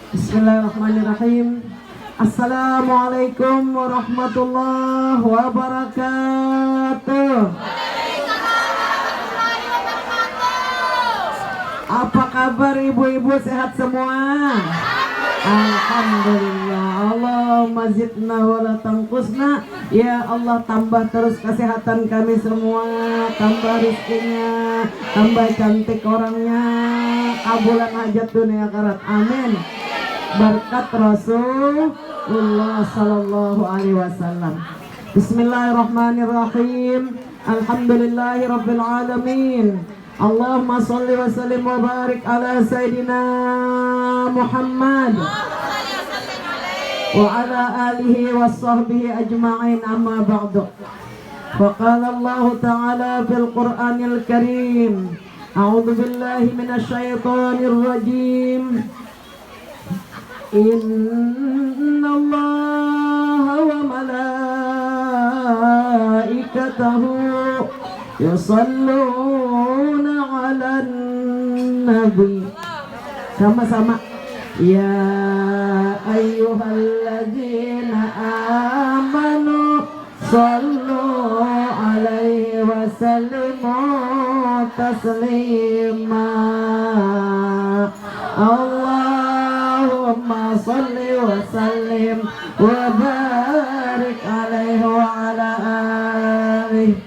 Bismillahirrahmanirrahim. Assalamualaikum warahmatullahi wabarakatuh. Apa kabar ibu-ibu, sehat semua? Alhamdulillah. Allahumma zidna wa la tanqusna. Ya Allah, tambah terus kesehatan kami semua, tambah rezekinya, tambah cantik orangnya, kabulan hajat dunia akhirat. Amin. Berkat Rasulullah sallallahu alaihi wasallam. Bismillahirrahmanirrahim. Alhamdulillahi rabbil alamin. Allahumma shalli wa sallim wa barik ala sayyidina Muhammad wa ala alihi wa sahbihi ajma'in, amma ba'du. Wa qala Allah ta'ala fil Qur'anil Karim, a'udzu billahi minasy syaithanir rajim. Inna Allah wa malaikatahu yusalluna 'alan nabi. Sama-sama. Ya ayyuhalladzina amanu sallu 'alaihi wa sallimu taslima. Allahumma salli wa sallim wa barik 'alaihi wa ala alihi.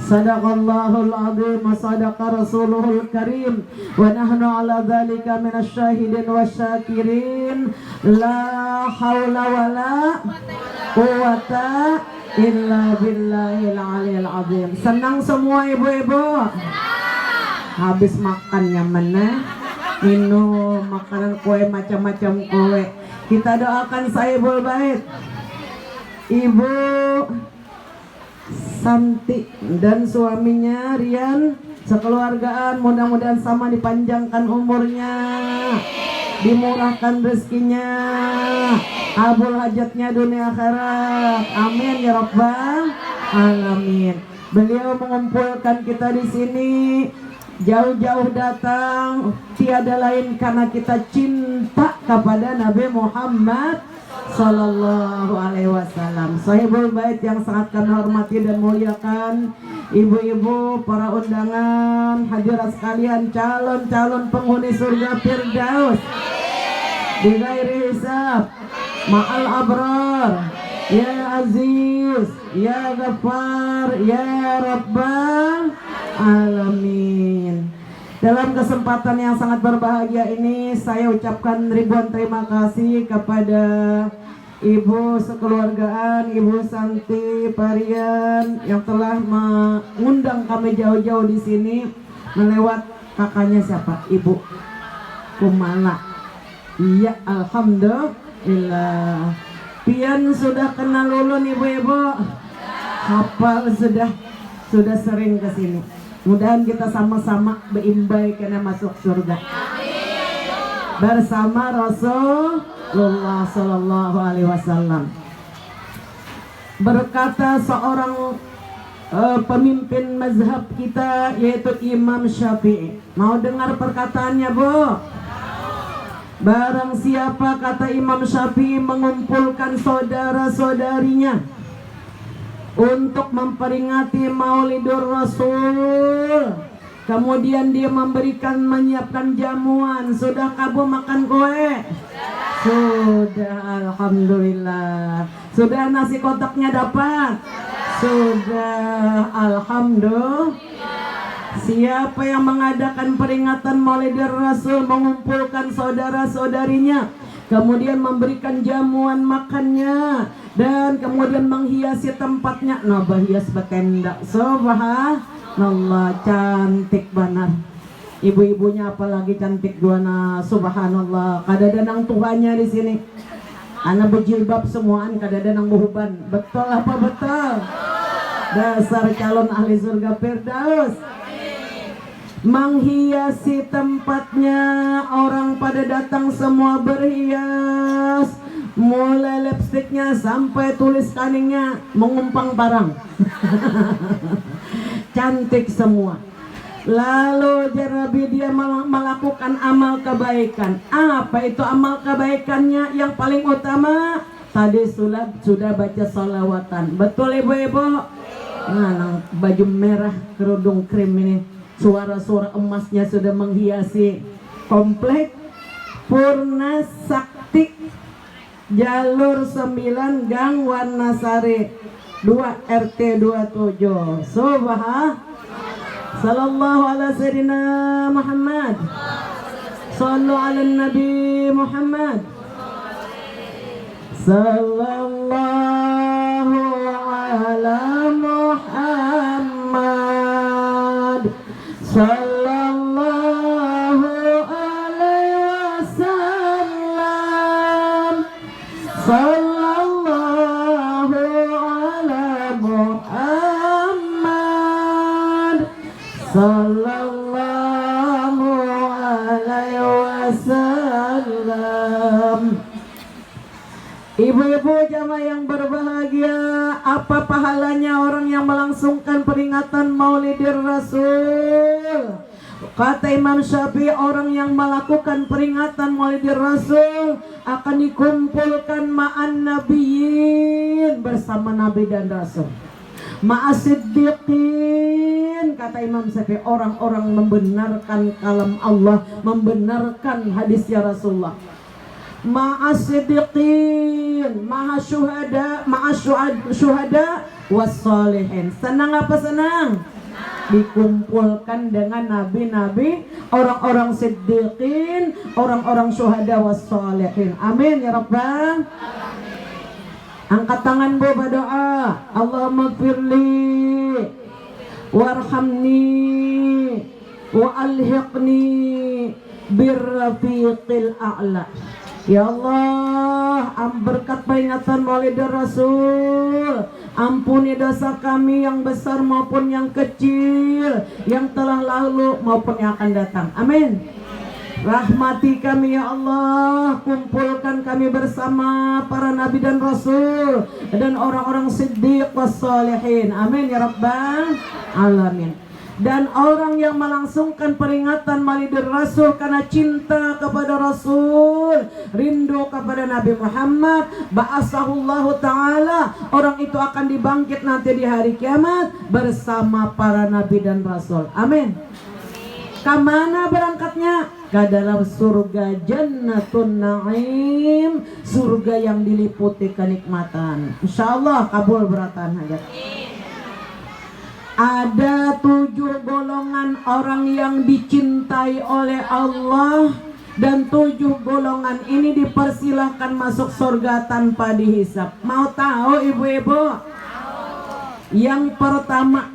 Sadaqallahul azim wa sadaqa rasuluhul karim wa nahnu ala dhalika minasy syahidin wasyakirin. La haula wala quwata illa billahil aliyil azim. Senang semua ibu-ibu? Habis makan nyaman, minum makanan kue, macam-macam kue. Kita doakan sahibul bait, Ibu Santi dan suaminya Rian, sekeluargaan, mudah-mudahan sama dipanjangkan umurnya, dimurahkan rezekinya, kabul hajatnya dunia akhirat. Amin ya rabbal alamin. Beliau mengumpulkan kita di sini jauh-jauh datang, tiada lain karena kita cinta kepada Nabi Muhammad sallallahu alaihi wasallam. Sahibul bait yang sangat kami hormati dan muliakan, ibu-ibu, para undangan, hadirat sekalian, calon-calon penghuni surga Firdaus bi ghairi hisab ma'al abrar. Ya Aziz, ya Ghaffar, ya Rabbal alamin. Dalam kesempatan yang sangat berbahagia ini, saya ucapkan ribuan terima kasih kepada ibu sekeluargaan, Ibu Santi Parian, yang telah mengundang kami jauh-jauh di sini melewat kakaknya siapa? Ibu Kumala. Iya, alhamdulillah. Pian sudah kenal ulun ibu-ibu, hafal sudah sering ke sini. Mudahan kita sama-sama beimbai karena masuk surga bersama Rasulullah sallallahu alaihi wasallam. Berkata seorang pemimpin mazhab kita, yaitu Imam Syafi'i. Mau dengar perkataannya, Bu? Barang siapa, kata Imam Syafi'i, mengumpulkan saudara-saudarinya untuk memperingati Maulidur Rasul, kemudian dia menyiapkan jamuan. Sudah kamu makan kue? Sudah, alhamdulillah. Sudah nasi kotaknya dapat? Sudah, alhamdulillah. Siapa yang mengadakan peringatan Maulidur Rasul, mengumpulkan saudara-saudarinya, kemudian memberikan jamuan makannya, dan kemudian menghiasi tempatnya. Nabah hias betenda. Subhanallah, cantik benar. Ibu-ibunya apalagi cantik duana. Subhanallah. Kadadanang tuhannya di sini. Anak berjilbab semuaan, kadadanang buhuban. Betul apa betul? Dasar calon ahli surga Firdaus. Menghiasi tempatnya, orang pada datang semua berhias, mulai lipstiknya sampai tulis kaningnya mengumpang parang. Cantik semua. Lalu Nabi dia melakukan amal kebaikan. Apa itu amal kebaikannya yang paling utama? Tadi sudah baca salawatan. Betul ibu-ibu? Nah, baju merah kerudung krim ini, suara-suara emasnya sudah menghiasi komplek Purna Sakti Jalur 9 Gang Warnasari 2 RT 27. Sallallahu ala sayyidina Muhammad. Sallu ala Nabi Muhammad. Sallallahu ala Muhammad. Sallallahu alaihi wasallam. Sallallahu ala Muhammad. Sallallahu alaihi wasallam. Ibu-ibu jamaah yang berbahagia, apa pahalanya orang yang melangsungkan peringatan Maulidir Rasul? Kata Imam Syafi'i, orang yang melakukan peringatan Maulidir Rasul akan dikumpulkan ma'an nabiyyin, bersama nabi dan rasul. Ma'asiddiqin, kata Imam Syafi'i, orang-orang membenarkan kalam Allah, membenarkan hadisnya Rasulullah. Ma'asiddiqin, ma'asyuhada, ma'asyuhada wassalihin. Senang apa senang? Dikumpulkan dengan nabi-nabi, orang-orang siddiqin, orang-orang syuhada wassalihin. Amin ya rabbal. Angkat tangan bu, berdoa. Allahumma gfirli warhamni wa alhiqni birrafiqil a'la. Ya Allah, berkat peringatan Maulidur Rasul, ampuni dosa kami yang besar maupun yang kecil, yang telah lalu maupun yang akan datang. Amin. Rahmati kami ya Allah, kumpulkan kami bersama para nabi dan rasul dan orang-orang siddiq wassalihin. Amin ya rabbal alamin. Dan orang yang melangsungkan peringatan Maulidur Rasul karena cinta kepada Rasul, rindu kepada Nabi Muhammad, ba'asahullahu ta'ala, orang itu akan dibangkit nanti di hari kiamat bersama para Nabi dan Rasul. Amin. Kemana berangkatnya? Ke dalam surga Jannatun Na'im, surga yang diliputi kenikmatan. InsyaAllah kabul beratan hajat. Ada 7 golongan orang yang dicintai oleh Allah, dan 7 golongan ini dipersilahkan masuk surga tanpa dihisap. Mau tahu ibu-ibu? Yang pertama,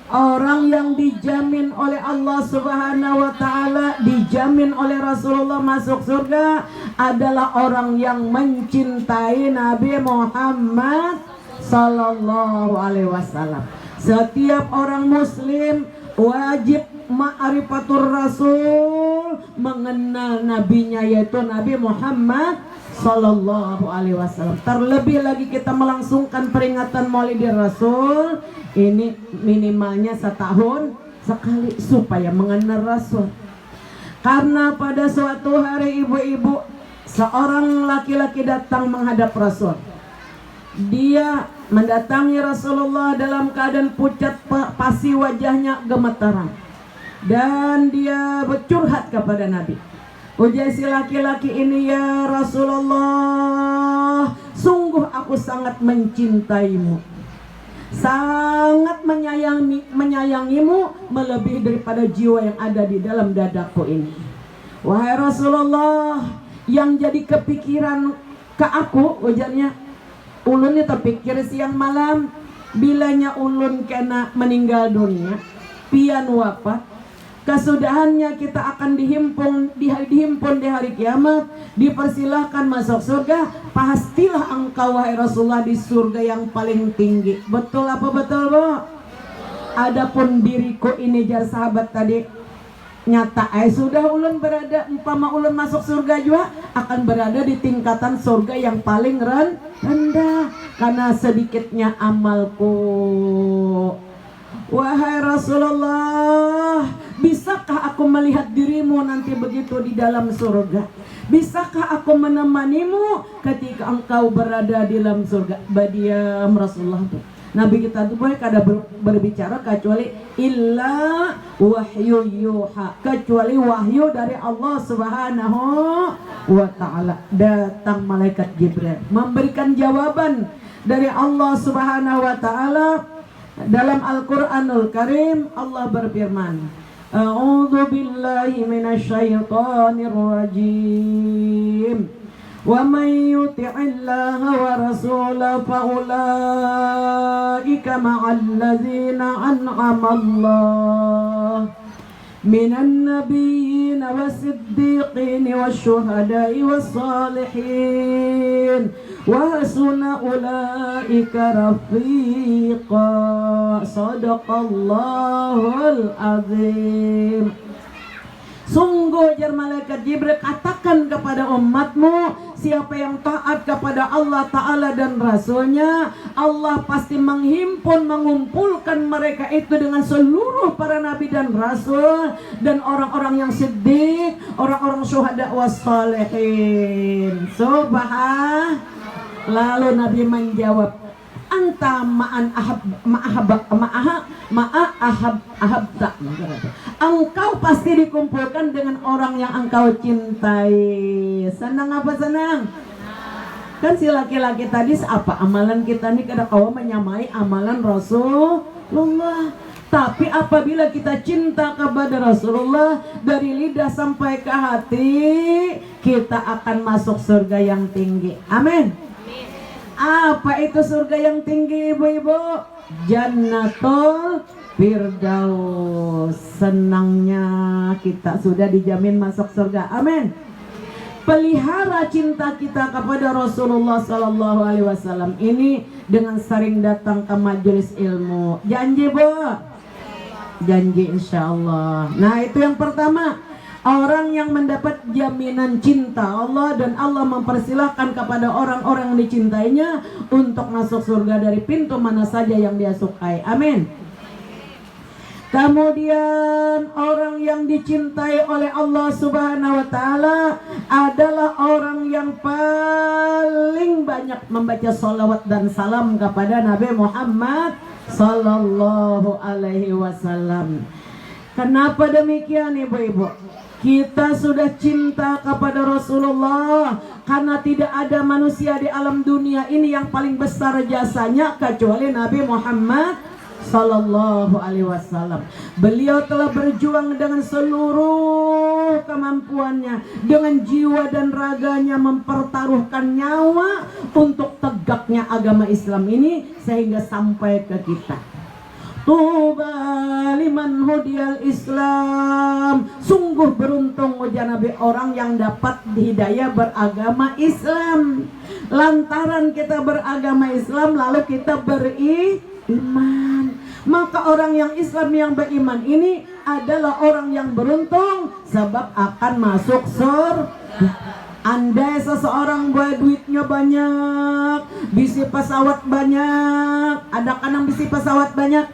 orang yang dijamin oleh Allah Subhanahu wa ta'ala, dijamin oleh Rasulullah masuk surga adalah orang yang mencintai Nabi Muhammad sallallahu alaihi wasallam. Setiap orang muslim wajib ma'rifatur Rasul, mengenal nabinya yaitu Nabi Muhammad sallallahu alaihi wasallam. Terlebih lagi kita melangsungkan peringatan Maulidir Rasul, ini minimalnya setahun sekali supaya mengenal Rasul. Karena pada suatu hari ibu-ibu, seorang laki-laki datang menghadap Rasul. Dia mendatangi Rasulullah dalam keadaan pucat pasi, wajahnya gemetaran, dan dia bercurhat kepada Nabi. Ujar si laki-laki ini, ya Rasulullah, sungguh aku sangat mencintaimu, sangat menyayangimu melebihi daripada jiwa yang ada di dalam dadaku ini. Wahai Rasulullah, yang jadi kepikiran ke aku, ujarnya, ulun ini terpikir siang malam, bilanya ulun kena meninggal dunia, pian wafat, kesudahannya kita akan dihimpun di hari kiamat, dipersilahkan masuk surga. Pastilah engkau wahai Rasulullah di surga yang paling tinggi. Betul apa betul bu? Adapun diriku ini, jar sahabat tadi, nyata sudah ulun berada, umpama ulun masuk surga juga akan berada di tingkatan surga yang paling rendah karena sedikitnya amalku. Wahai Rasulullah, melihat dirimu nanti begitu di dalam surga? Bisakah aku menemanimu ketika engkau berada di dalam surga? Badiam Rasulullah tuh. Nabi kita tuh boleh kada berbicara kecuali illa wahyu yuha, kecuali wahyu dari Allah Subhanahu wa ta'ala. Datang malaikat Jibril memberikan jawaban dari Allah Subhanahu wa ta'ala. Dalam Al-Qur'anul Karim Allah berfirman, A'udzu billahi minasyaitonir rajim. Wa may yuti'illaha wa rasulahu fa ulaika ma'al ladzina an'ama Allah minan nabiyyin was-siddiqin wasyuhada'i was-salihin wa hasuna ulaika rafiqa. Shadaqallahul azim. Sungguh jar malaikat Jibril, katakan kepada umatmu, siapa yang taat kepada Allah Ta'ala dan Rasulnya, Allah pasti mengumpulkan mereka itu dengan seluruh para nabi dan rasul, dan orang-orang yang siddiq, orang-orang syuhada wassalihin. Lalu Nabi menjawab, anta ma'an ahabta. Engkau pasti dikumpulkan dengan orang yang engkau cintai. Senang apa senang? Kan si laki-laki tadi apa amalan kita nih, kada kawa menyamai amalan Rasulullah. Tapi apabila kita cinta kepada Rasulullah dari lidah sampai ke hati, kita akan masuk surga yang tinggi. Amin. Apa itu surga yang tinggi, ibu-ibu? Jannatul Firdaus. Senangnya kita sudah dijamin masuk surga. Amin. Pelihara cinta kita kepada Rasulullah Sallallahu Alaihi Wasallam ini dengan sering datang ke majelis ilmu. Janji, Bu? Janji, insya Allah. Nah, itu yang pertama. Orang yang mendapat jaminan cinta Allah, dan Allah mempersilahkan kepada orang-orang yang dicintainya untuk masuk surga dari pintu mana saja yang dia sukai. Amin. Kemudian orang yang dicintai oleh Allah Subhanahu wa ta'ala adalah orang yang paling banyak membaca salawat dan salam kepada Nabi Muhammad Sallallahu Alaihi Wasallam. Kenapa demikian, ibu-ibu? Kita sudah cinta kepada Rasulullah karena tidak ada manusia di alam dunia ini yang paling besar jasanya kecuali Nabi Muhammad Sallallahu Alaihi Wasallam. Beliau telah berjuang dengan seluruh kemampuannya, dengan jiwa dan raganya, mempertaruhkan nyawa untuk tegaknya agama Islam ini sehingga sampai ke kita. Tuba liman hudiyal Islam. Sungguh beruntung ujar Nabi orang yang dapat hidayah beragama Islam. Lantaran kita beragama Islam lalu kita beriman. Maka orang yang Islam yang beriman ini adalah orang yang beruntung sebab akan masuk surga. Andai seseorang buat duitnya banyak, bisi pesawat banyak, ada kanang bisi pesawat banyak.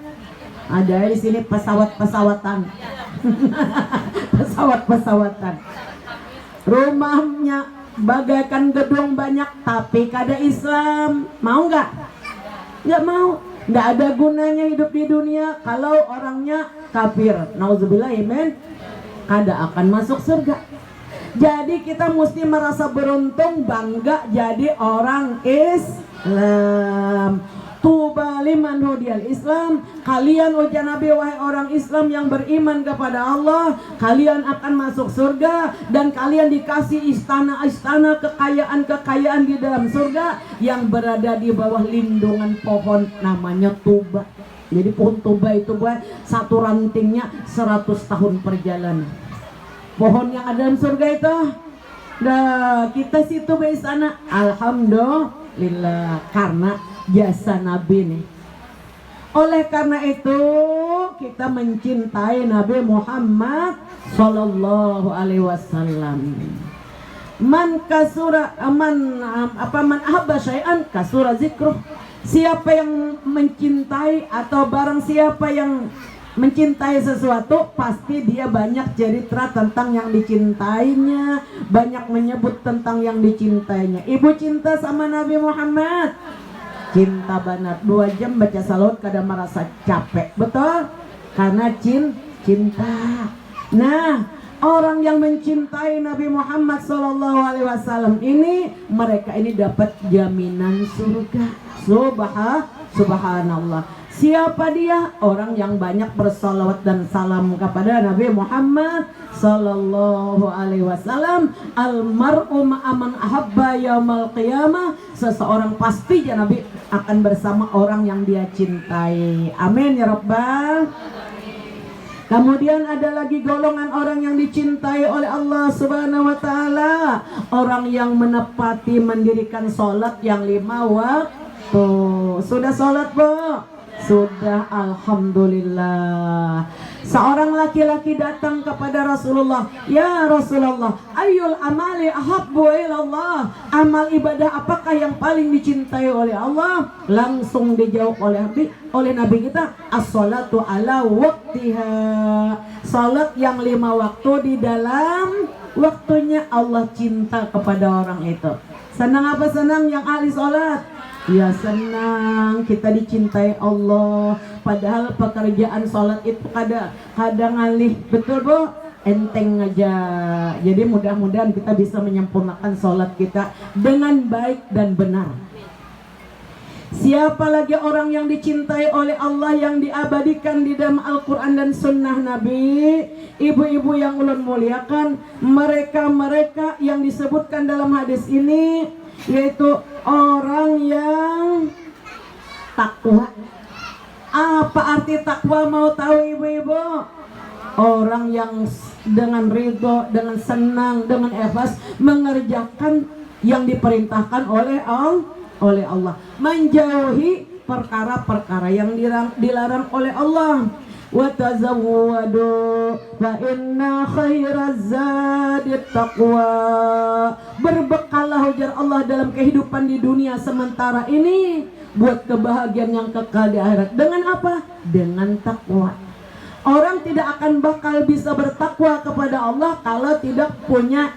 Ada di sini pesawat-pesawatan. Pesawat-pesawatan. Rumahnya bagaikan gedung banyak tapi kada Islam. Mau nggak? Nggak mau. Nggak ada gunanya hidup di dunia kalau orangnya kafir. Nauzubillah, amin. Kada akan masuk surga. Jadi kita mesti merasa beruntung, bangga jadi orang Islam. Tuba liman hudiyal Islam. Kalian ujar Nabi, wahai orang Islam yang beriman kepada Allah, kalian akan masuk surga dan kalian dikasih istana-istana, kekayaan-kekayaan di dalam surga yang berada di bawah lindungan pohon namanya tuba. Jadi pohon tuba itu buat satu rantingnya 100 tahun perjalanan. Pohon yang ada dalam surga itu, nah kita situ di sana, alhamdulillah karena jasa Nabi nih. Oleh karena itu kita mencintai Nabi Muhammad Sallallahu Alaihi Wasallam. Man ahabba syai'an kasura zikruh. Siapa yang mencintai atau barang siapa yang mencintai sesuatu pasti dia banyak cerita tentang yang dicintainya, banyak menyebut tentang yang dicintainya. Ibu cinta sama Nabi Muhammad, cinta banget. 2 jam baca salawat kadang merasa capek, betul? Karena cinta. Nah, orang yang mencintai Nabi Muhammad SAW ini, mereka ini dapat jaminan surga. Subhanallah. Siapa dia? Orang yang banyak bersalawat dan salam kepada Nabi Muhammad sallallahu alaihi wasallam. Almar'u ma'aman ahabba yaumal qiyamah. Seseorang pasti ya Nabi akan bersama orang yang dia cintai. Amin ya Rabbal. Kemudian ada lagi golongan orang yang dicintai oleh Allah Subhanahu wa taala, orang yang menepati mendirikan salat yang 5 waktu. Sudah salat, Bu? Sudah, alhamdulillah. Seorang laki-laki datang kepada Rasulullah, "Ya Rasulullah, ayyul amali ahabbu ilallah?" Amal ibadah apakah yang paling dicintai oleh Allah? Langsung dijawab oleh Nabi kita, as-salatu ala waqtiha. Salat yang 5 waktu di dalam waktunya. Allah cinta kepada orang itu. Senang apa senang yang ahli salat? Ya senang, kita dicintai Allah. Padahal pekerjaan sholat itu kadang ngalih, betul Bu? Enteng aja. Jadi mudah-mudahan kita bisa menyempurnakan sholat kita dengan baik dan benar. Siapa lagi orang yang dicintai oleh Allah, yang diabadikan di dalam Al-Quran dan Sunnah Nabi? Ibu-ibu yang ulun muliakan, mereka-mereka yang disebutkan dalam hadis ini, yaitu orang yang takwa. Apa arti takwa, mau tahu ibu-ibu? Orang yang dengan ridho, dengan senang, dengan ikhlas mengerjakan yang diperintahkan oleh Allah, menjauhi perkara-perkara yang dilarang oleh Allah. Wa tazawwadu fa inna khairaz zadit taqwa. Berbekallah, ujar Allah, dalam kehidupan di dunia sementara ini buat kebahagiaan yang kekal di akhirat. Dengan apa? Dengan takwa. Orang tidak akan bakal bisa bertakwa kepada Allah kalau tidak punya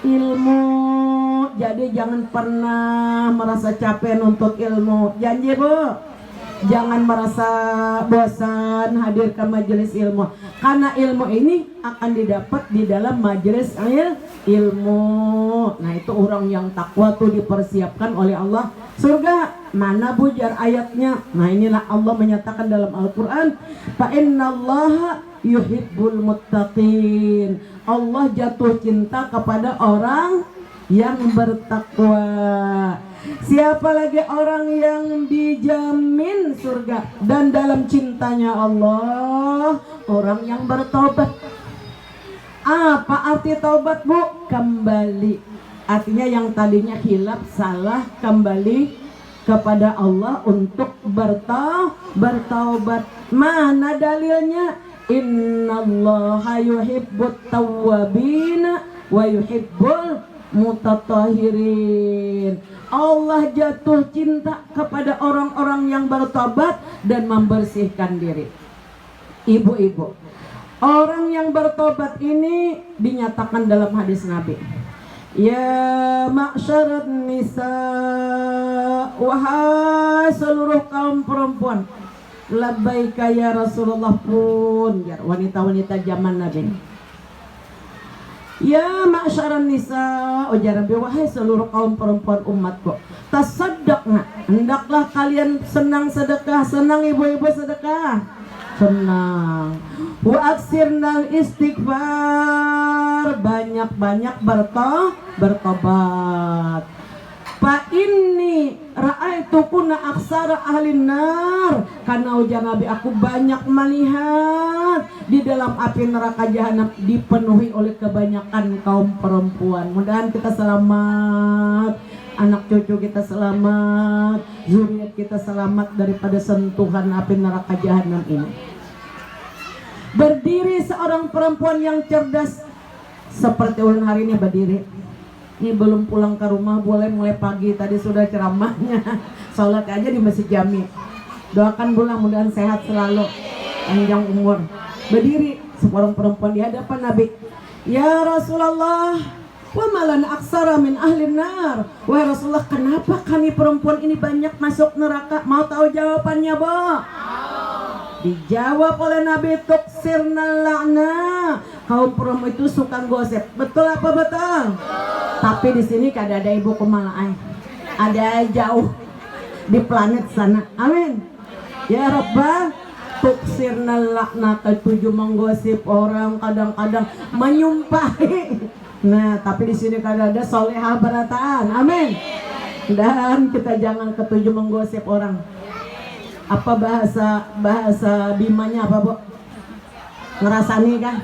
ilmu. Jadi jangan pernah merasa capek nuntut ilmu. Janji, Bu? Jangan merasa bosan hadir ke majelis ilmu, karena ilmu ini akan didapat di dalam majelis ilmu. Nah, itu orang yang takwa tuh dipersiapkan oleh Allah surga. Mana bujar ayatnya? Nah, inilah Allah menyatakan dalam Al-Quran, fa innallaha yuhibbul muttaqin. Allah jatuh cinta kepada orang yang bertakwa. Siapa lagi orang yang dijamin surga dan dalam cintanya Allah? Orang yang bertobat. Apa arti taubat, Bu? Kembali. Artinya yang tadinya hilaf, salah, kembali kepada Allah untuk bertaubat. Mana dalilnya? Innallaha yuhibbut tawwabin wa yuhibbul mutatahirin. Allah jatuh cinta kepada orang-orang yang bertobat dan membersihkan diri. Ibu-ibu, orang yang bertobat ini dinyatakan dalam hadis Nabi, ya ma'syarat nisa, wahai seluruh kaum perempuan. Labbaika ya Rasulullah pun, ya wanita-wanita zaman Nabi. Ya ma'syaran nisa, ujar Nabi, wahai seluruh kaum perempuan umatku, tasaddaqna, hendaklah kalian senang sedekah. Senang ibu-ibu sedekah? Senang. Wa aksirnal istighfar, banyak-banyak bertobat. Fa inni ra'aitukuna aksara ahlin nar, karena ujar Nabi, aku banyak melihat di dalam api neraka jahanam dipenuhi oleh kebanyakan kaum perempuan. Mudah-mudahan kita selamat, anak cucu kita selamat, zuriat kita selamat daripada sentuhan api neraka jahanam ini. Berdiri seorang perempuan yang cerdas seperti ulun hari ini berdiri. Ini belum pulang ke rumah, boleh mulai pagi, tadi sudah ceramahnya. Sholat aja di Masjid Jami. Doakan bulan, mudah-mudahan sehat selalu. panjang umur. Berdiri seorang perempuan di hadapan Nabi. Ya Rasulullah, wa malan aksara min ahli nar. Wahai Rasulullah, kenapa kami perempuan ini banyak masuk neraka? Mau tahu jawabannya, Bo? Dijawab oleh Nabi, tuksirna la'na. Kaum perempuan itu suka gosip. Betul apa betul? Tapi di sini kada ada ibu kumalaai. Ada jauh di planet sana. Amin. Ya Rabbah, tuksirna la'na, ketujuh menggosip orang, kadang-kadang menyumpahi. Nah, tapi di sini kada ada solehah berataan. Amin. Dan kita jangan ketujuh menggosip orang. Apa bahasa Bimanya apa, Bu? Ngerasani kan?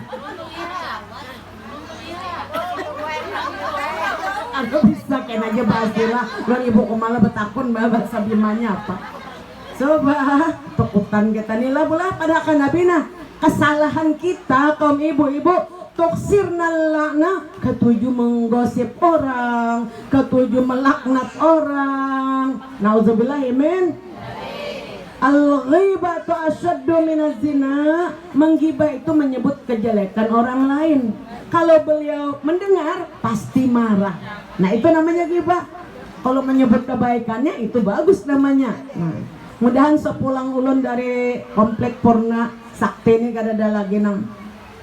Aku bisa kena aja bahasilah. Kalau ibu kumala betakun bahasa Bimanya apa? Coba tukutan kita nila pula pada kanabina. Kesalahan kita kaum ibu-ibu, tuksirna la'na, ketujuh menggosip orang, ketujuh melaknat orang. Nauzubillahi min. Al-ghibatu asyaddu minaz zina. Menggibah itu menyebut kejelekan orang lain. Kalau beliau mendengar pasti marah. Nah, itu namanya ghibah. Kalau menyebut kebaikannya itu bagus namanya. Mudahan sepulang ulun dari komplek Purna Sakti ini kada ada lagi nang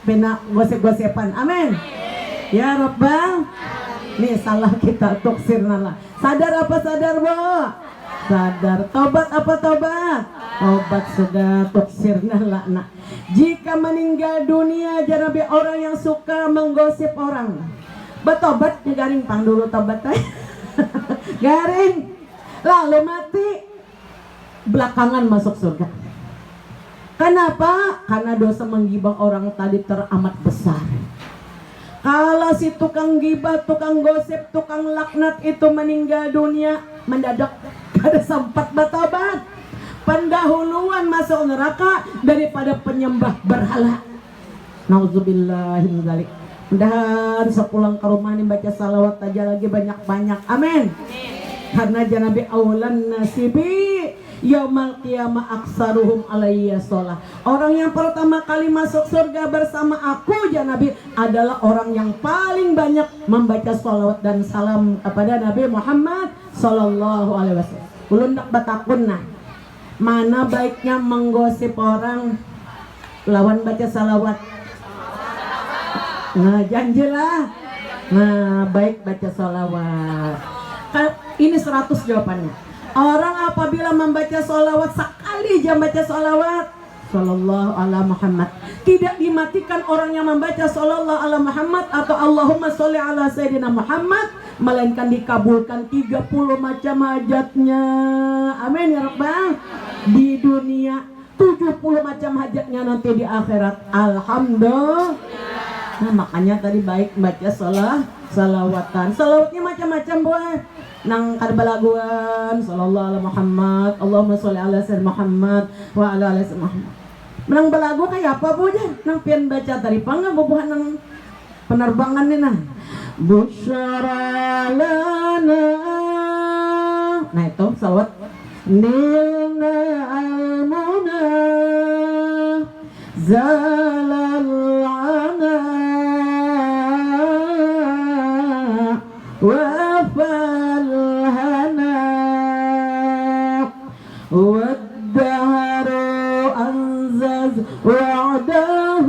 pena gosip-gosipan. Amin. Ya Rabbal. Nih salah kita, tuksirna lah. Sadar apa sadar, Bu? Sadar. Tobat apa tobat? Tobat sudah, tuksirna la'na. Jika meninggal dunia jarabi orang yang suka menggosip orang, betobat garing pang dulu tobat. Garing. Lalu mati, belakangan masuk surga. Kenapa? Karena dosa menggibah orang tadi teramat besar. Kalau si tukang gibah, tukang gosip, tukang laknat itu meninggal dunia mendadak, kada sempat bertobat, pendahuluan masuk neraka daripada penyembah berhala. Nauzubillahi min dzalik. Mudahan sepulang ke rumah ini baca salawat aja lagi banyak-banyak. Amin. Karena janabi aulan nasibi yaumal qiyamah aksaruhum alayya sholah. Orang yang pertama kali masuk surga bersama aku janabi adalah orang yang paling banyak membaca sholawat dan salam kepada Nabi Muhammad sallallahu alaihi wasallam. Ulun tak batakun nah, mana baiknya menggosip orang lawan baca salawat? Nah, janjilah. Nah, baik baca salawat. Ini 100 jawabannya. Orang apabila membaca sholawat sekali jam baca sholawat sallallahu ala Muhammad, tidak dimatikan orang yang membaca sallallahu ala Muhammad atau Allahumma sholli ala Sayyidina Muhammad, melainkan dikabulkan 30 macam hajatnya. Amin ya Rabbal. Di dunia 70 macam hajatnya nanti di akhirat. Alhamdulillah. Nah, makanya tadi baik baca salawatan. Salawatnya macam-macam, boleh. Nang karbalaguan sallallahu alaihi Muhammad, Allahumma sholli ala sayyidina Muhammad wa ala ali sayyidina Muhammad. Menang balagu kayak apa, Bu? Nang pian baca tadi pangga bubuhan nang penerbangan nih nah. Busyara lana. Nah, itu salawat. Nilna al-muna zalal ana wa والدهر أنزز وعده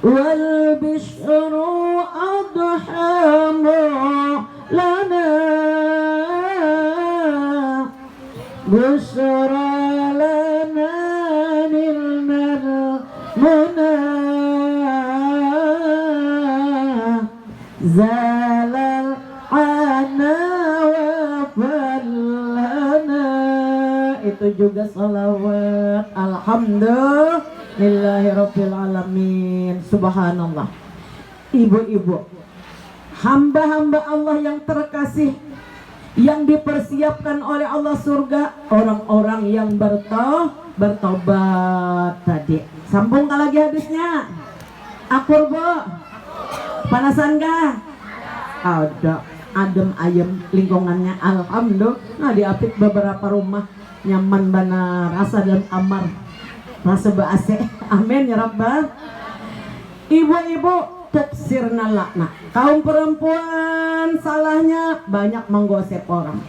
والبشر أضحى لنا بشرى لنا نلنا المنى زال العنا وفلنا. Itu juga salawat. Alhamdulillahirabbil alamin. Subhanallah. Ibu-ibu, hamba-hamba Allah yang terkasih, yang dipersiapkan oleh Allah surga, orang-orang yang bertobat tadi. Sambung lagi hadisnya. Akur, Bu. Panasan gak? Ada adem ayem lingkungannya. Alhamdulillah. Nah, diapit beberapa rumah nyaman benar rasa dalam kamar rasa AC. Amin ya Rabbal. Ibu-ibu tuksirna lakna, kaum perempuan salahnya banyak menggosip orang.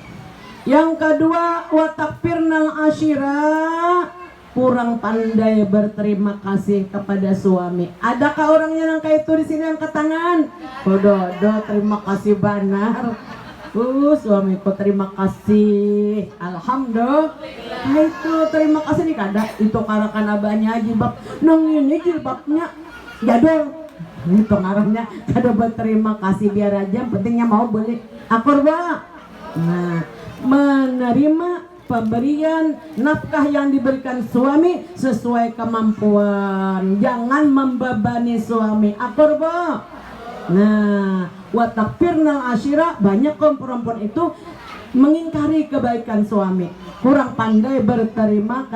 Yang kedua, watakfirnal asyira, kurang pandai berterima kasih kepada suami. Adakah orangnya yang kayak itu di sini angkat tangan? Dodo, terima kasih benar. Suamiku terima kasih. Alhamdulillah. Nah itu terima kasih nih kada. Itu karakan abahnya jilbab. Nang ini jilbabnya jadul. Ini pengaruhnya kada berterima kasih biar aja. Pentingnya mau beli. Akur ba. Nah, menerima pemberian nafkah yang diberikan suami sesuai kemampuan, jangan membebani suami. Akur ba. Nah, watakfirnal asyira, banyak kaum perempuan itu mengingkari kebaikan suami, kurang pandai berterima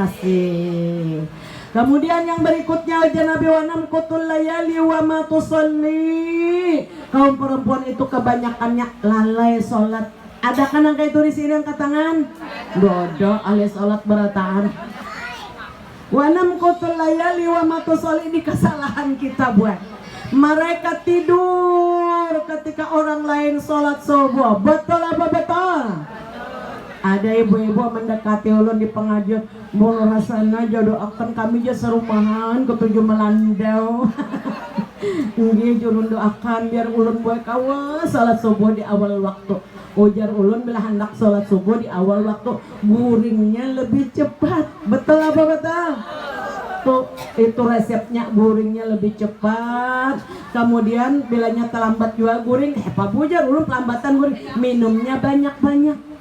kasih. Kemudian yang berikutnya, Nabi wanam kutul layali wa ma tusalli, kaum perempuan itu kebanyakannya lalai sholat. Ada kan angka itu di sini angkat tangan? Dodo alih sholat berataan. Wanam kutul layali wa ma tusalli, ini kesalahan kita buat. Mereka tidur ketika orang lain sholat subuh. Betul apa betul? Ada ibu-ibu mendekati ulun di pengajian, mau rasanya jodoh akan kami aja serumahan ketujuh melandau. Nggih ulun doakan biar ulun buat kawas sholat subuh di awal waktu. Ujar ulun bila hendak sholat subuh di awal waktu, guringnya lebih cepat. Betul apa betul? Itu resepnya, guringnya lebih cepat. Kemudian bilanya terlambat juga guring, apa bujar ulun pelambatan guring, minumnya banyak-banyak.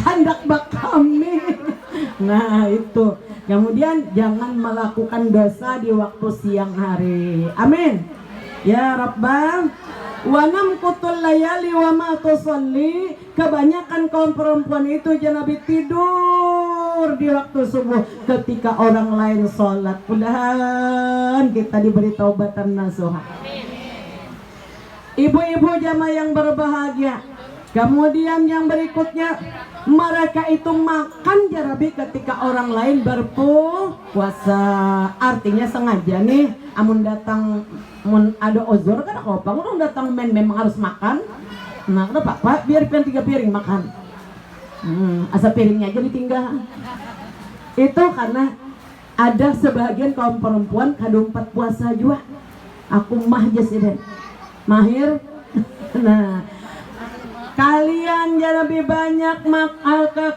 Hendak bak kami. Nah itu. Kemudian jangan melakukan dosa di waktu siang hari. Amin ya Rabbal. Wanam kutul layali wa ma tusalli, kebanyakan kaum perempuan itu Nabi tidur di waktu subuh ketika orang lain sholat. Mudah-mudahan kita diberi taubatan nasuha. Ibu-ibu jamaah yang berbahagia. Kemudian yang berikutnya, mereka itu makan jarabi ketika orang lain berpuasa. Artinya sengaja nih, amun datang ada ozor kan kopang, orang datang memang harus makan. Nah kenapa Pak? Biar 3 piring makan. Asal piringnya aja ditinggal. Itu karena ada sebagian kaum perempuan kadumpat puasa juga. Aku mah jesiden mahir. Nah, kalian jangan lebih banyak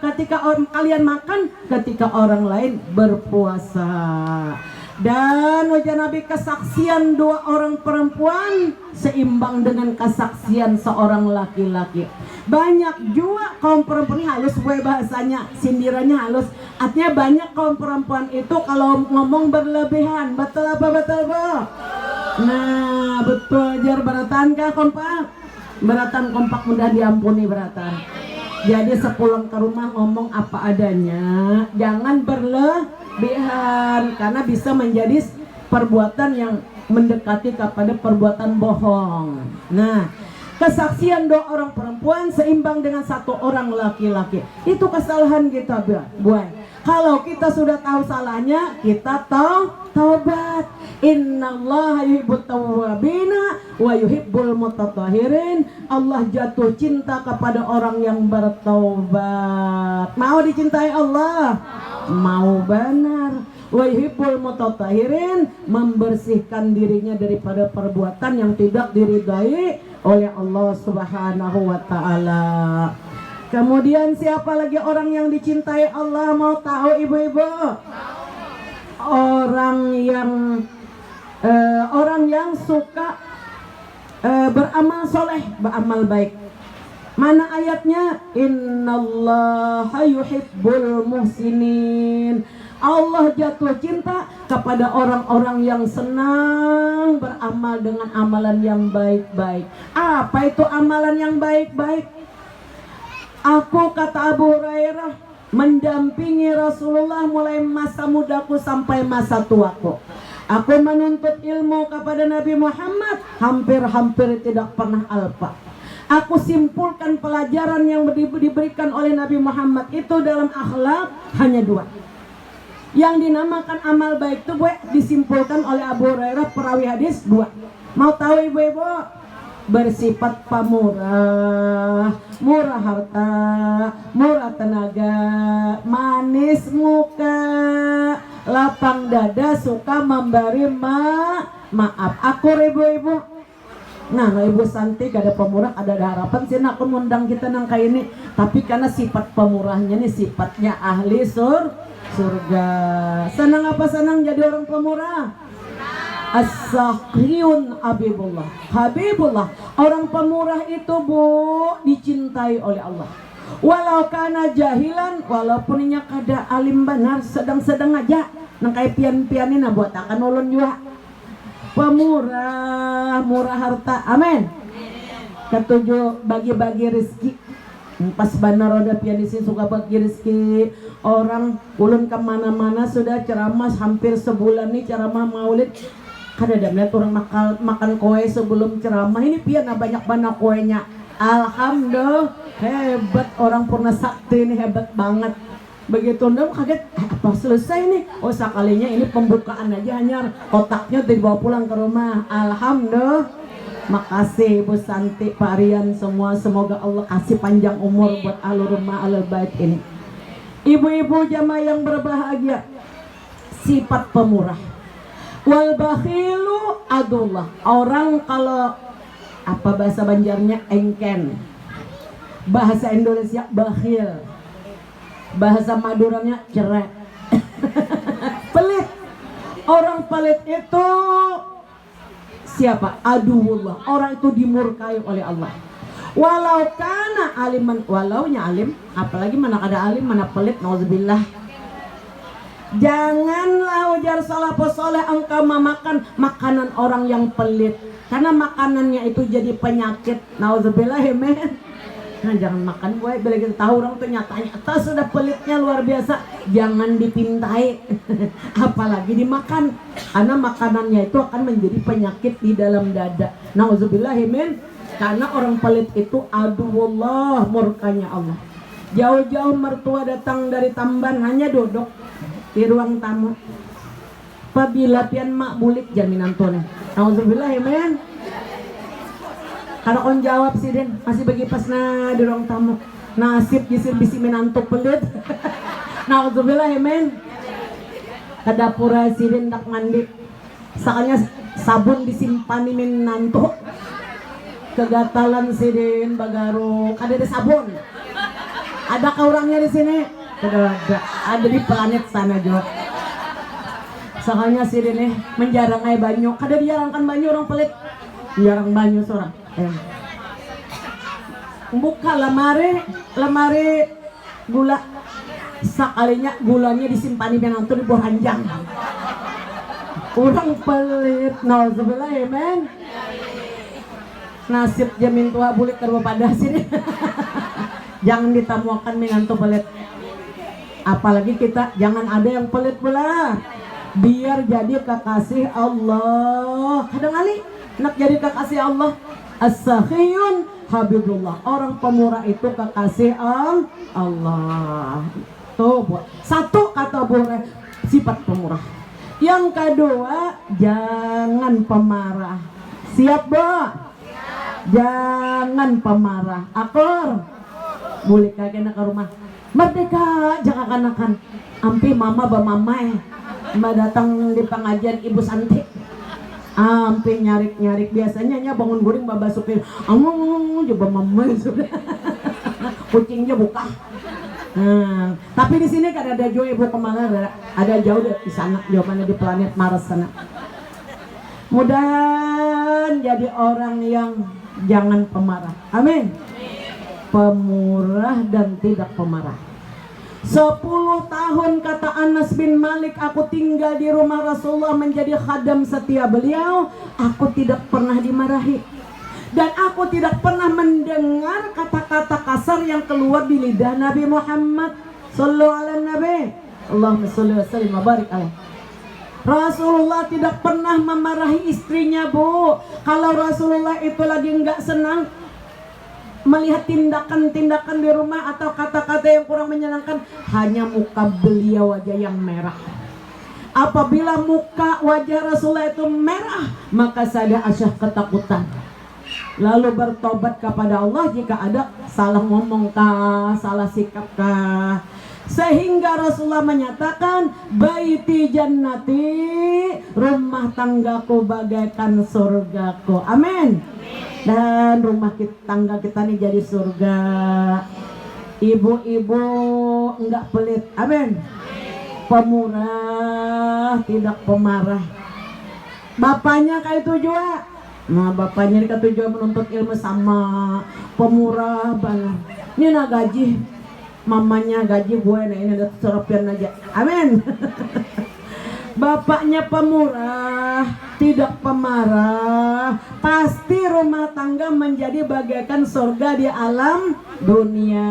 ketika kalian makan ketika orang lain berpuasa. Dan wajah Nabi kesaksian 2 orang perempuan seimbang dengan kesaksian seorang laki-laki. Banyak juga kaum perempuan ini halus gue bahasanya, sindirannya halus. Artinya banyak kaum perempuan itu kalau ngomong berlebihan. Betul apa betul Bu? Nah betul jar beratan kah kompak? Beratan kompak mudah diampuni beratan. Jadi sepulang ke rumah ngomong apa adanya, jangan berlebihan karena bisa menjadi perbuatan yang mendekati kepada perbuatan bohong. Nah, kesaksian 2 orang perempuan seimbang dengan 1 orang laki-laki. Itu kesalahan kita, buat. Kalau kita sudah tahu salahnya, kita taubat. Innallaha yuhibbut tawwabina wa yuhibbul mutatahhirin. Allah jatuh cinta kepada orang yang bertaubat. Mau dicintai Allah? Mau benar. Wa yuhibbul mutatahhirin, membersihkan dirinya daripada perbuatan yang tidak diridai oleh Allah Subhanahu wa taala. Kemudian siapa lagi orang yang dicintai Allah? Mau tahu ibu-ibu? Orang yang suka beramal soleh, beramal baik. Mana ayatnya? Innallaha yuhibbul muhsinin. Allah jatuh cinta kepada orang-orang yang senang beramal dengan amalan yang baik-baik. Apa itu amalan yang baik-baik? Aku, kata Abu Hurairah, mendampingi Rasulullah mulai masa mudaku sampai masa tuaku. Aku menuntut ilmu kepada Nabi Muhammad hampir-hampir tidak pernah alpa. Aku simpulkan pelajaran yang diberikan oleh Nabi Muhammad itu dalam akhlak hanya dua. Yang dinamakan amal baik itu disimpulkan oleh Abu Hurairah perawi hadis dua. Mau tahu ibu-ibu? Bersifat pemurah, murah harta, murah tenaga, manis muka, lapang dada, suka memberi maaf. Aku ibu-ibu. Nah, Ibu Santi ada pemurah, ada harapan sih aku ngundang kita nang kayak ini. Tapi karena sifat pemurahnya nih sifatnya ahli surga. Senang apa senang jadi orang pemurah? As-sakhiyun Habibullah. Orang pemurah itu dicintai oleh Allah. Walau kana jahilan, walaupun nya kada alim benar, sedang-sedang aja nang kaya pian-pianin buat akan ulun juga. Pemurah, murah harta. Amin. Ketujuh, bagi-bagi rezeki. Pas benar roda pianisin suka bagi rezeki. Orang ulun kemana-mana sudah ceramah hampir sebulan nih ceramah maulid. Kada ada melihat orang makan kue sebelum ceramah. Ini pian banyak banget kuenya. Alhamdulillah, hebat orang purna sakti ini, hebat banget. Begitu dong kaget, apa selesai nih? Oh sekalinya ini pembukaan aja, hanya kotaknya dibawa pulang ke rumah. Alhamdulillah. Makasih Ibu Santi, Pak Rian semua, semoga Allah kasih panjang umur buat ahlu rumah ahlul bait ini. Ibu-ibu jamaah yang berbahagia, sifat pemurah. Wal bakhilu adullah. Orang kalau apa bahasa Banjarnya engken, bahasa Indonesia bakhil, bahasa Maduranya cerai. Pelit. Orang pelit itu siapa? Aduullah. Orang itu dimurkai oleh Allah. Walau kana aliman, walaunya alim, apalagi mana ada alim, mana pelit, nauzubillah. Janganlah ujar salafus saleh engkau memakan makanan orang yang pelit, karena makanannya itu jadi penyakit. Nauzubillah, amin. Nah, jangan makan gue, bila kita tahu orang tuh nyatanya sudah pelitnya luar biasa, jangan dipintai. Apalagi dimakan, karena makanannya itu akan menjadi penyakit di dalam dada. Nauzubillah, amin. Karena orang pelit itu aduullah, murkanya Allah. Jauh-jauh mertua datang dari Tamban hanya duduk di ruang tamu. Apabila pian mak bulik jaminan tuh. Nauzubillah, amin. Karena on jawab sih Den, masih bagi pas di ruang tamu. Nasib jisir bisi menantu pelit. Nauzubillah, amin. Ke dapura si Den dak mandi. Sakanya sabun disimpani menantu. Kegatalan si Den bagaruk. Ada sabun. Ada ke orangnya di sini? Ada di planet sana juga. Sakanya si Den menjarang air banyu. Kada dijarangkan banyu orang pelit. Jarang banyu seorang. Buka lemari gula. Sekalinya gulanya disimpani menantu di bawah ranjang. Orang pelit. Nauzubillah, amin. Nasib jamin tua bulik terbawa pada sini. Jangan ditamuakan menantu pelit. Apalagi kita jangan ada yang pelit pula. Biar jadi kekasih Allah. Kadang kali nak jadi kekasih Allah. As-sakhiyun habibullah. Orang pemurah itu kekasih Allah. Tuh buat satu kata boleh sifat pemurah. Yang kedua, jangan pemarah. Siap, Bo? Jangan pemarah. Akor. Boleh kagak nak ke rumah. Merdeka jangan kanakan. Ampi mama ba mamai. Mbak datang di pengajian Ibu Santi. Ampi nyarik-nyarik biasanya nya bangun guring baba supir. Coba mamai sudah. Kucingnya buka. Tapi di sini kan ada jauh Ibu kemana ada jauh di sana, jawabannya di planet Mars sana. Mudah jadi orang yang jangan pemarah. Amin. Pemurah dan tidak pemarah. 10 tahun kata Anas bin Malik aku tinggal di rumah Rasulullah menjadi khadam setia beliau. Aku tidak pernah dimarahi. Dan aku tidak pernah mendengar kata-kata kasar yang keluar di lidah Nabi Muhammad sallallahu alaihi nabi. Allahumma sholli wa sallim wa barik alaihi. Rasulullah tidak pernah memarahi istrinya, Bu. Kalau Rasulullah itu lagi enggak senang, melihat tindakan-tindakan di rumah atau kata-kata yang kurang menyenangkan, hanya muka beliau wajah yang merah. Apabila muka wajah Rasulullah itu merah, maka saya Aisyah ketakutan, lalu bertobat kepada Allah jika ada salah ngomong kah, salah sikap kah, sehingga Rasulullah menyatakan baiti jannati, rumah tanggaku bagaikan surgaku. Amin. Dan rumah tangga kita nih jadi surga. Ibu-ibu enggak pelit. Amin. Pemurah, tidak pemarah. Bapaknya kayak itu juga. Nah, bapaknya dikata juga menuntut ilmu sama, pemurah banget. Ini nak gaji, mamanya gaji gue, nah ini ada serapian aja. Amin. Bapaknya pemurah, tidak pemarah, pasti rumah tangga menjadi bagaikan surga di alam dunia.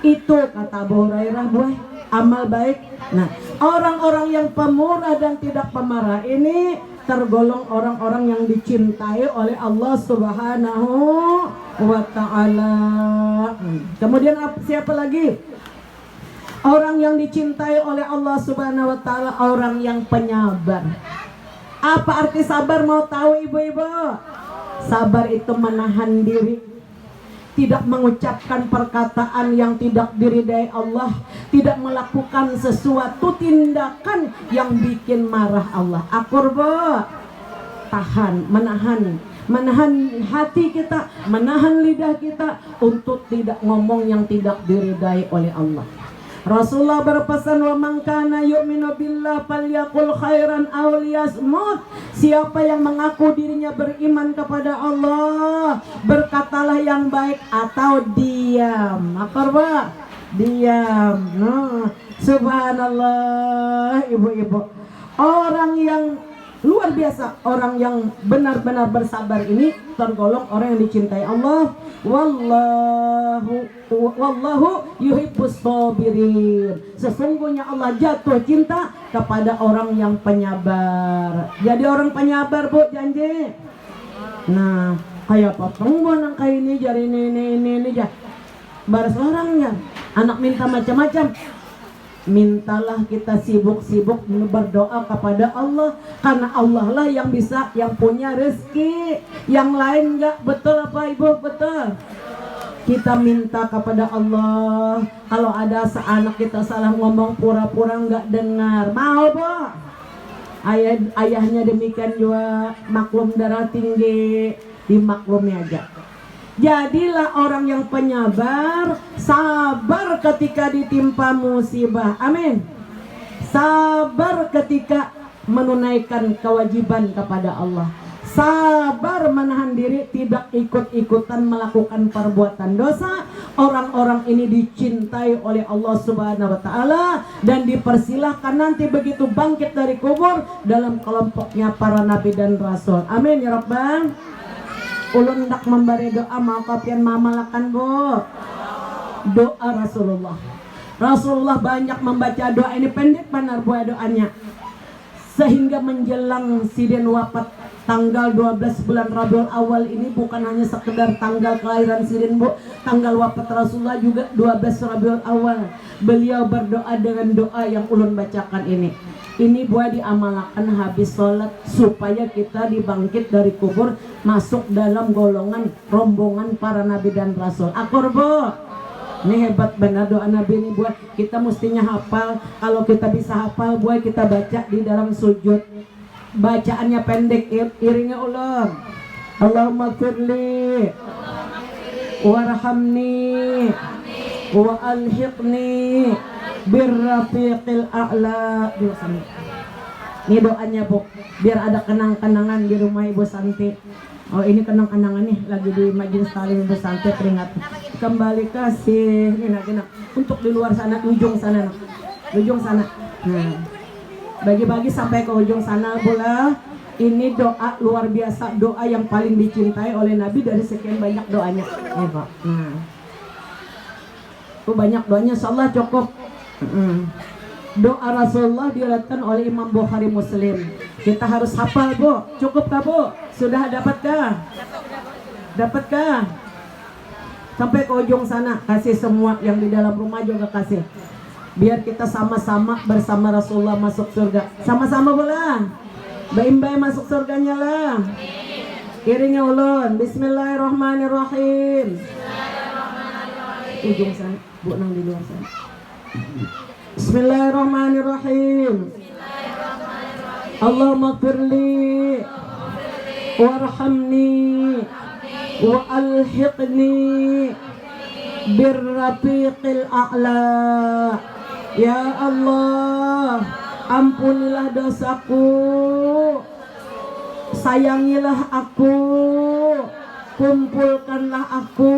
Itu kata Abu Hurairah, boy, amal baik. Nah, orang-orang yang pemurah dan tidak pemarah ini tergolong orang-orang yang dicintai oleh Allah Subhanahu wa ta'ala. Kemudian siapa lagi? Orang yang dicintai oleh Allah Subhanahu wa ta'ala, orang yang penyabar. Apa arti sabar, mau tahu ibu-ibu? Sabar itu menahan diri, tidak mengucapkan perkataan yang tidak diridai Allah, tidak melakukan sesuatu tindakan yang bikin marah Allah. Akur, Bu. Tahan, menahan hati kita, menahan lidah kita untuk tidak ngomong yang tidak diridai oleh Allah. Rasulullah berpesan, wa man kana yu'minu billah falyaqul khairan aw liyasmut. Siapa yang mengaku dirinya beriman kepada Allah, berkatalah yang baik atau diam. Apa, Pak? Diam. Nah, subhanallah, ibu-ibu. Orang yang luar biasa, orang yang benar-benar bersabar ini tergolong orang yang dicintai Allah. Wallahu yuhibbus sabirin. Sesungguhnya Allah jatuh cinta kepada orang yang penyabar. Jadi orang penyabar, Bu, janji. Nah, kayak potong bonang kayak ini, jari ini ya. Baris orangnya, anak minta macam-macam. Mintalah kita sibuk-sibuk berdoa kepada Allah, karena Allah lah yang bisa, yang punya rezeki, yang lain enggak. Betul apa ibu? Betul. Kita minta kepada Allah. Kalau ada seanak kita salah ngomong, pura-pura enggak dengar, mau, Bu? Ayahnya demikian juga, maklum darah tinggi, dimaklumi aja. Jadilah orang yang penyabar, sabar ketika ditimpa musibah. Amin. Sabar ketika menunaikan kewajiban kepada Allah. Sabar menahan diri, tidak ikut-ikutan melakukan perbuatan dosa. Orang-orang ini dicintai oleh Allah Subhanahu wa ta'ala dan dipersilahkan nanti begitu bangkit dari kubur dalam kelompoknya para nabi dan rasul. Amin ya Rabbal. Ulun hendak memberi doa, mau kopian mamalakan, Bu. Doa Rasulullah. Rasulullah banyak membaca doa ini, pendek benar Bu doanya. Sehingga menjelang Sidin wafat tanggal 12 bulan Rabiul Awal ini bukan hanya sekedar tanggal kelahiran Sidin, Bu, tanggal wafat Rasulullah juga 12 Rabiul Awal. Beliau berdoa dengan doa yang ulun bacakan ini. Ini buat diamalkan habis sholat supaya kita dibangkit dari kubur, masuk dalam golongan rombongan para nabi dan rasul. Akur, Bu. Ini hebat benar doa nabi ini, buat kita mestinya hafal. Kalau kita bisa hafal, buat kita baca di dalam sujud. Bacaannya pendek, iringnya ulang. Allahumma firli warhamni wa alhiqni birrafiqil a'la. Ini doanya, Bu, biar ada kenang-kenangan di rumah Ibu Santi. Oh, ini kenang-kenangan nih, lagi di majelis taklim Ibu Santi teringat. Kembali kasih ini nak untuk di luar sana, ujung sana, ujung sana. Nah, bagi-bagi sampai ke ujung sana, bola. Ini doa luar biasa, doa yang paling dicintai oleh Nabi dari sekian banyak doanya. Nih, Pak. Nah, banyak doanya, insyaallah cukup. Doa Rasulullah diriwayatkan oleh Imam Bukhari Muslim. Kita harus hafal, Bu. Cukup kah, Bu? Sudah dapatkah? Dapatkah? sampai ke ujung sana. Kasih semua yang di dalam rumah juga kasih. Biar kita sama-sama bersama Rasulullah masuk surga. Sama-sama boleh. Baim-baim masuk surganya lah. Kiringnya ulun. Bismillahirrahmanirrahim. Ujung sana, Bu nang di luar sana. Bismillahirrahmanirrahim. Allahumma firli warhamni wa alhiqni birrafiqil a'la. Ya Allah, ampunilah dosaku, sayangilah aku, kumpulkanlah aku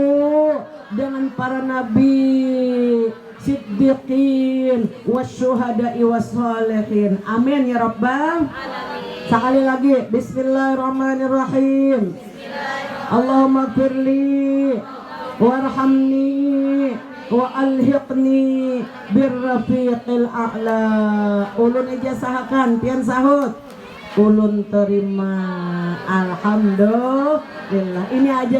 dengan para nabi, siddiqin, wasyuhada'i wassalihin. Amin ya rabbal alamin. Sekali lagi, bismillahirrahmanirrahim. Allahumma firli warhamni wa alhiqni birrafiqil a'la. Ulun ijazahakan pian sahut. Ulun terima. Alhamdulillah. Ini aja